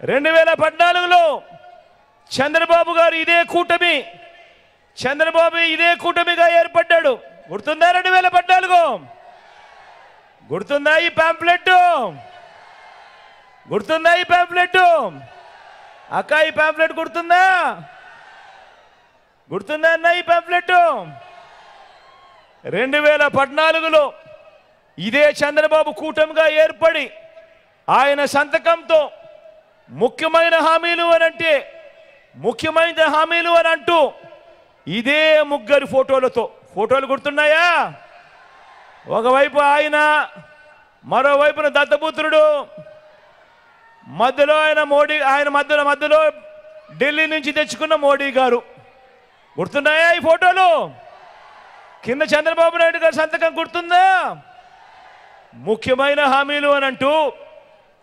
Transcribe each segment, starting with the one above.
2014లో చంద్రబాబు గారు ఇదే కూటమిగా ఏర్పడ్డాడు. గుర్తుందా? 2014 గుర్తుందా? ఈ పాంప్లెట్ గుర్తుందా? ఈ పాంప్లెట్ అక్క, ఈ పాంప్లెట్ గుర్తుందా? గుర్తుందా అన్న ఈ పాంప్లెట్? 2014లో ఇదే చంద్రబాబు కూటమిగా ఏర్పడి ఆయన సంతకంతో ముఖ్యమైన హామీలు అని అంటూ ఇదే ముగ్గురు ఫోటోలు గుర్తున్నాయా? ఒకవైపు ఆయన, మరోవైపున దత్తపుత్రుడు, మధ్యలో ఆయన మధ్యలో ఢిల్లీ నుంచి తెచ్చుకున్న మోడీ గారు. గుర్తున్నాయా ఈ ఫోటోలు? కింద చంద్రబాబు నాయుడు గారి సంతకం గుర్తుందా? ముఖ్యమైన హామీలు అని అంటూ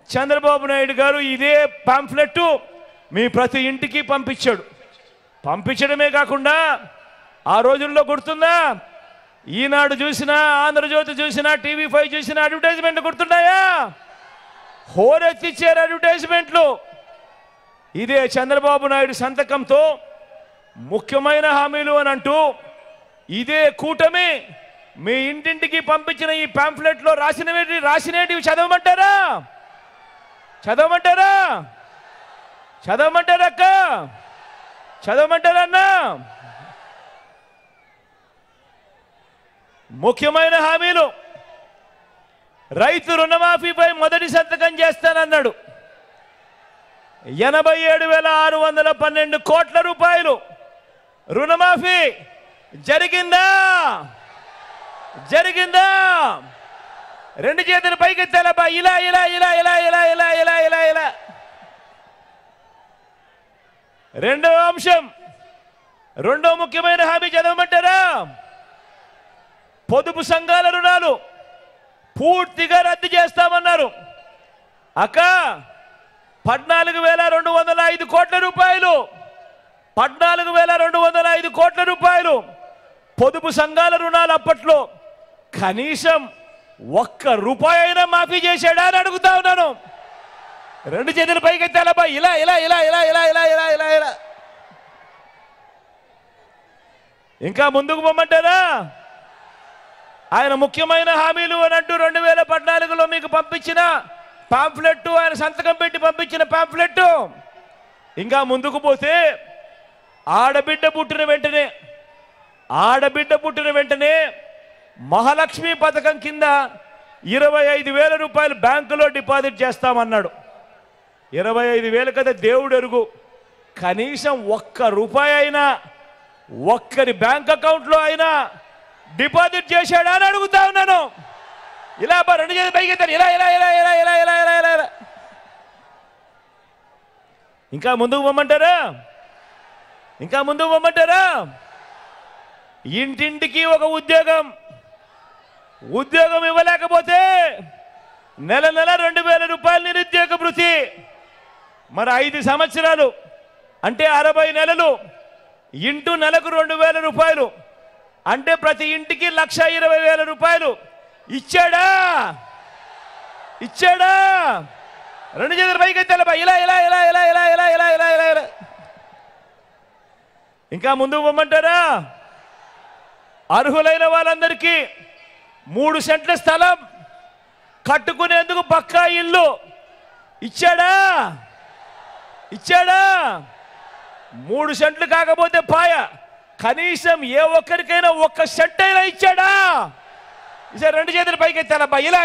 చంద్రబాబు నాయుడు గారు ఇదే పాంఫ్లెట్ మీ ప్రతి ఇంటికి పంపించడమే కాకుండా ఆ రోజుల్లో గుర్తుందా? ఈనాడు చూసినా, ఆంధ్రజ్యోతి చూసినా, TV5 చూసినా అడ్వర్టైజ్మెంట్లు గుర్తున్నాయా? హోరెత్తిచ్చారు అడ్వర్టైజ్మెంట్లు. ఇదే చంద్రబాబు నాయుడు సంతకంతో ముఖ్యమైన హామీలు అని అంటూ ఇదే కూటమి మీ ఇంటింటికి పంపించిన ఈ పాంఫ్లెట్లో రాసినవి చదవమంటారా? అక్క? చదవమంటారన్నా? ముఖ్యమైన హామీలు. రైతు రుణమాఫీపై మొదటి సంతకం చేస్తానన్నాడు. 87,612 కోట్ల రూపాయలు రుణమాఫీ జరిగిందా? రెండు చేతులు పైకెత్తాలబ్బా. ఇలా. రెండవ అంశం, రెండో ముఖ్యమైన హామీ చదవమంటారా? పొదుపు సంఘాల రుణాలు పూర్తిగా రద్దు చేస్తామన్నారు. అక్క, 14,205 కోట్ల రూపాయలు 14,205 కోట్ల రూపాయలు పొదుపు సంఘాల రుణాలు అప్పట్లో కనీసం ₹1 అయినా మాఫీ చేశాడా అని అడుగుతా ఉన్నాను. రెండు చేతులు పైకెత్తాలబ్బా. ఇలా. ఇంకా ముందుకు పొమ్మంటారా? ఆయన ముఖ్యమైన హామీలు అని అంటూ 2014లో మీకు పంపించిన పాంఫ్లెట్, ఆయన సంతకం పెట్టి పంపించిన పాంఫ్లెట్. ఇంకా ముందుకు పోతే ఆడబిడ్డ పుట్టిన వెంటనే మహాలక్ష్మి పథకం కింద 25,000 రూపాయలు బ్యాంకులో డిపాజిట్ చేస్తామన్నాడు. 25,000 కదా దేవుడు ఎరుగు. కనీసం ₹1 అయినా ఒక్కరి బ్యాంక్ అకౌంట్లో అయినా డిపాజిట్ చేశాడా అని అడుగుతా ఉన్నాను. ఇలా రెండు చేతులు పైకెత్తారు. ఇలా. ఇంకా ముందుకు పొమ్మంటారా? ఇంటింటికి ఒక ఉద్యోగం ఇవ్వలేకపోతే నెల 2,000 రూపాయలు నిరుద్యోగ భృతి. మరి 5 సంవత్సరాలు అంటే 60 నెలలు ఇంటూ నెలకు 2,000 రూపాయలు అంటే ప్రతి ఇంటికి 1,20,000 రూపాయలు ఇచ్చాడా? రెండు చేతులు పైకెత్తాలబ్బా. ఇలా. ఇంకా ముందుకు పొమ్మంటారా? అర్హులైన వాళ్ళందరికీ 3 సెంట్ల స్థలం కట్టుకునేందుకు పక్కా ఇల్లు ఇచ్చాడా? 3 సెంట్లు కాకపోతే పాయ, కనీసం ఏ ఒక్కరికైనా 1 సెంట్ అయినా ఇచ్చాడా? ఈసారి రెండు చేతులు పైకెత్తాలబ్బా. ఇలా.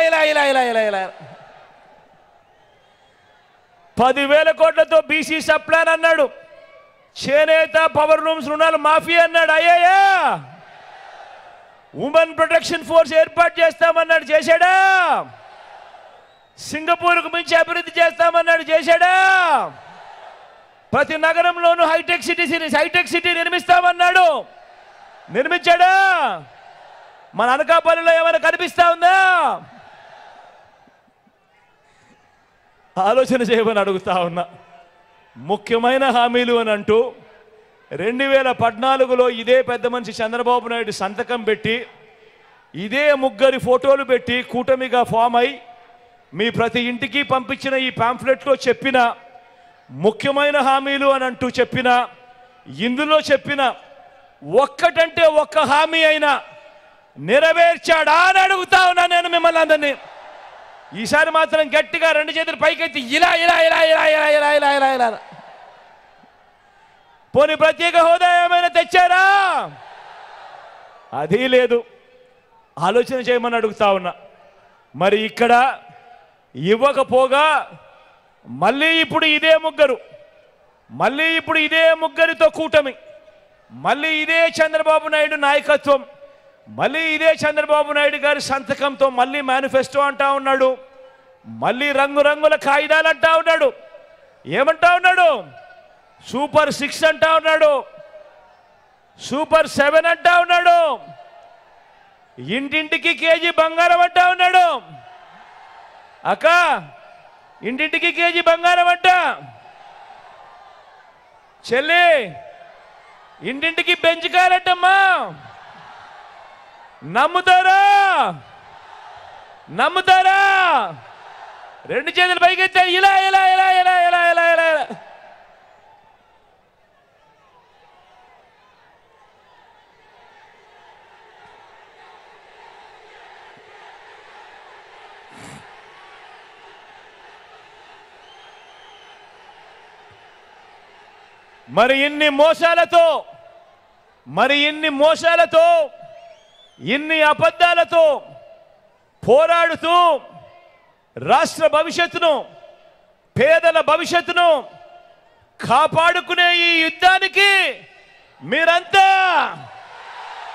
10,000 కోట్లతో బీసీ సప్లాన్ అన్నాడు. చేనేత పవర్ లూమ్స్ రుణాలు మాఫీ అన్నాడు. అయ్యా, ఉమెన్ ప్రొటెక్షన్ ఫోర్స్ ఏర్పాటు చేస్తామన్నాడు. చేశాడా? సింగపూర్కు మించి అభివృద్ధి చేస్తామన్నాడు. చేశాడా? ప్రతి నగరంలోనూ హైటెక్ సిటీ నిర్మిస్తామన్నాడు. నిర్మించాడా? మన అనకాపల్లిలో ఏమైనా కనిపిస్తా ఉందా? ఆలోచన చేయమని అడుగుతా ఉన్నా. ముఖ్యమైన హామీలు అని అంటూ 2014లో ఇదే పెద్ద మనిషి చంద్రబాబు నాయుడు సంతకం పెట్టి ఇదే ముగ్గురి ఫోటోలు పెట్టి కూటమిగా ఫామ్ అయి మీ ప్రతి ఇంటికి పంపించిన ఈ పాంఫ్లెట్లో చెప్పిన ముఖ్యమైన హామీలు అని అంటూ చెప్పిన ఇందులో చెప్పిన ఒక్కటంటే ఒక్క హామీ అయినా నెరవేర్చాడా అని అడుగుతా ఉన్నా నేను మిమ్మల్ని అందరినీ. ఈసారి మాత్రం గట్టిగా రెండు చేతులు పైకెత్తి ఇలా ఇలా ఇలా ఇలా ఇలా ఇలా ఇలా ఇలా ఇలా పోనీ ప్రత్యేక హోదా ఏమైనా తెచ్చారా? అది లేదు. ఆలోచన చేయమని అడుగుతా ఉన్నా. మరి ఇక్కడ ఇవ్వకపోగా మళ్ళీ ఇప్పుడు ఇదే ముగ్గురితో కూటమి, మళ్ళీ ఇదే చంద్రబాబు నాయుడు నాయకత్వం, మళ్ళీ ఇదే చంద్రబాబు నాయుడు గారి సంతకంతో మళ్ళీ మేనిఫెస్టో అంటా ఉన్నాడు, మళ్ళీ రంగురంగుల కాగితాలు అంటా ఉన్నాడు. ఏమంటా ఉన్నాడు? సూపర్ 6 అంటా ఉన్నాడు, సూపర్ 7 అంటా ఉన్నాడు, ఇంటింటికి కేజీ బంగారం అంటా ఉన్నాడు. అక్క ఇంటింటికి కేజీ బంగారం అంట, చెల్లి ఇంటింటికి బెంచ్ కార్ అంటమ్మా. నమ్ముతారా? రెండు చేతులు పైకెత్తా ఇలా ఇలా ఇలా ఇలా ఇలా ఇలా ఇలా. మరి ఇన్ని మోసాలతో ఇన్ని అబద్ధాలతో పోరాడుతూ రాష్ట్ర భవిష్యత్తును, పేదల భవిష్యత్తును కాపాడుకునే ఈ యుద్ధానికి మీరంతా